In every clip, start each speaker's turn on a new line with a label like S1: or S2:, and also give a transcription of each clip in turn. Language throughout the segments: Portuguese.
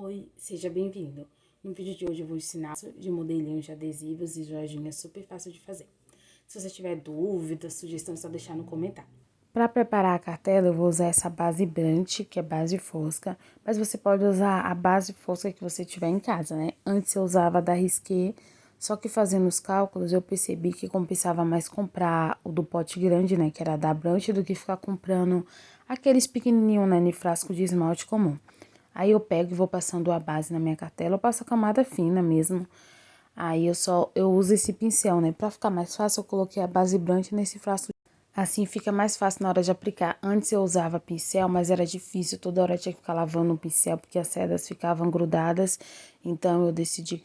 S1: Oi, seja bem-vindo. No vídeo de hoje eu vou ensinar de modelinhos de adesivos e joinha super fácil de fazer. Se você tiver dúvida, sugestão, é só deixar no comentário. Para preparar a cartela, eu vou usar essa base Brant, que é base fosca, mas você pode usar a base fosca que você tiver em casa, né? Antes eu usava da Risqué, só que fazendo os cálculos eu percebi que compensava mais comprar o do pote grande, né, que era da Brant, do que ficar comprando aqueles pequenininhos, né, em frasco de esmalte comum. Aí eu pego e vou passando a base na minha cartela, eu passo a camada fina mesmo. Aí eu uso esse pincel, né? Pra ficar mais fácil, eu coloquei a base Brant nesse frasco. Assim fica mais fácil na hora de aplicar. Antes eu usava pincel, mas era difícil, toda hora eu tinha que ficar lavando o pincel, porque as cerdas ficavam grudadas. Então eu decidi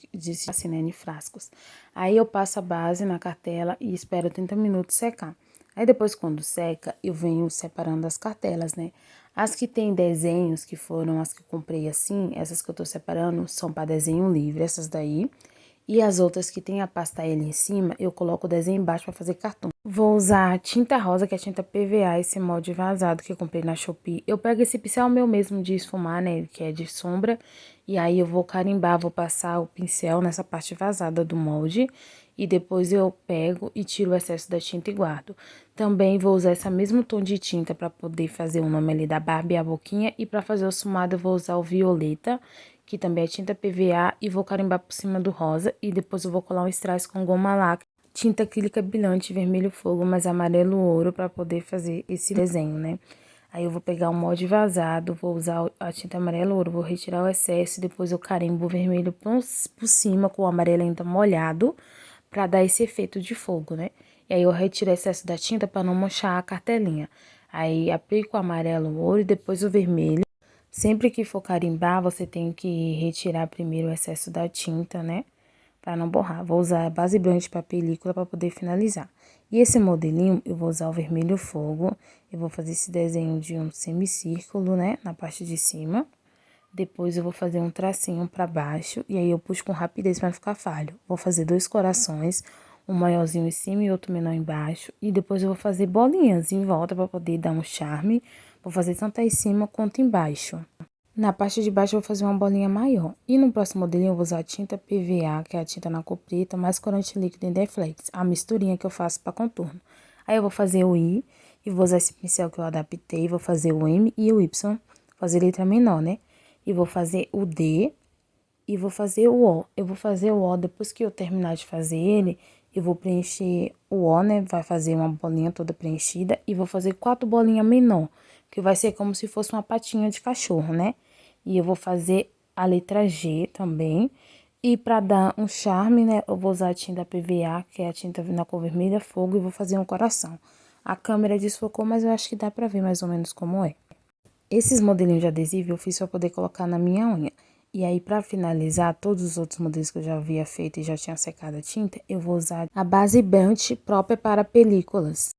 S1: assim, né, em frascos. Aí eu passo a base na cartela e espero 30 minutos secar. Aí depois, quando seca, eu venho separando as cartelas, né? As que tem desenhos, que foram as que eu comprei assim, essas que eu tô separando, são para desenho livre, essas daí. E as outras que tem a pasta L em cima, eu coloco o desenho embaixo para fazer cartão. Vou usar a tinta rosa, que é a tinta PVA, esse molde vazado que eu comprei na Shopee. Eu pego esse pincel meu mesmo de esfumar, né, que é de sombra. E aí eu vou carimbar, vou passar o pincel nessa parte vazada do molde. E depois eu pego e tiro o excesso da tinta e guardo. Também vou usar esse mesmo tom de tinta para poder fazer o nome ali da Barbie e a boquinha. E para fazer o esfumado eu vou usar o violeta, que também é tinta PVA, e vou carimbar por cima do rosa. E depois eu vou colar um strass com goma laca, tinta acrílica brilhante, vermelho fogo, mas amarelo ouro, para poder fazer esse desenho, né? Aí eu vou pegar o molde vazado, vou usar a tinta amarelo ouro, vou retirar o excesso, depois eu carimbo o vermelho por cima com o amarelo ainda molhado, para dar esse efeito de fogo, né? E aí eu retiro o excesso da tinta para não manchar a cartelinha. Aí aplico o amarelo ouro e depois o vermelho. Sempre que for carimbar, você tem que retirar primeiro o excesso da tinta, né? Para não borrar. Vou usar a base branca para película para poder finalizar. E esse modelinho, eu vou usar o vermelho fogo. Eu vou fazer esse desenho de um semicírculo, né? Na parte de cima. Depois eu vou fazer um tracinho para baixo. E aí eu puxo com rapidez para não ficar falho. Vou fazer 2 corações. Um maiorzinho em cima e outro menor embaixo. E depois eu vou fazer bolinhas em volta para poder dar um charme. Vou fazer tanto aí em cima quanto embaixo. Na parte de baixo eu vou fazer uma bolinha maior. E no próximo modelinho eu vou usar a tinta PVA, que é a tinta na cor preta, mais corante líquido em Deflex, a misturinha que eu faço para contorno. Aí eu vou fazer o I, e vou usar esse pincel que eu adaptei, vou fazer o M e o Y, fazer letra menor, né? E vou fazer o D, e vou fazer o O. Eu vou fazer o O depois que eu terminar de fazer ele, eu vou preencher o O, né? Vai fazer uma bolinha toda preenchida, e vou fazer 4 bolinhas menor, que vai ser como se fosse uma patinha de cachorro, né? E eu vou fazer a letra G também. E para dar um charme, né, eu vou usar a tinta PVA, que é a tinta na cor vermelha fogo, e vou fazer um coração. A câmera desfocou, mas eu acho que dá pra ver mais ou menos como é. Esses modelinhos de adesivo eu fiz para poder colocar na minha unha. E aí, para finalizar, todos os outros modelos que eu já havia feito e já tinha secado a tinta, eu vou usar a base Brant própria para películas.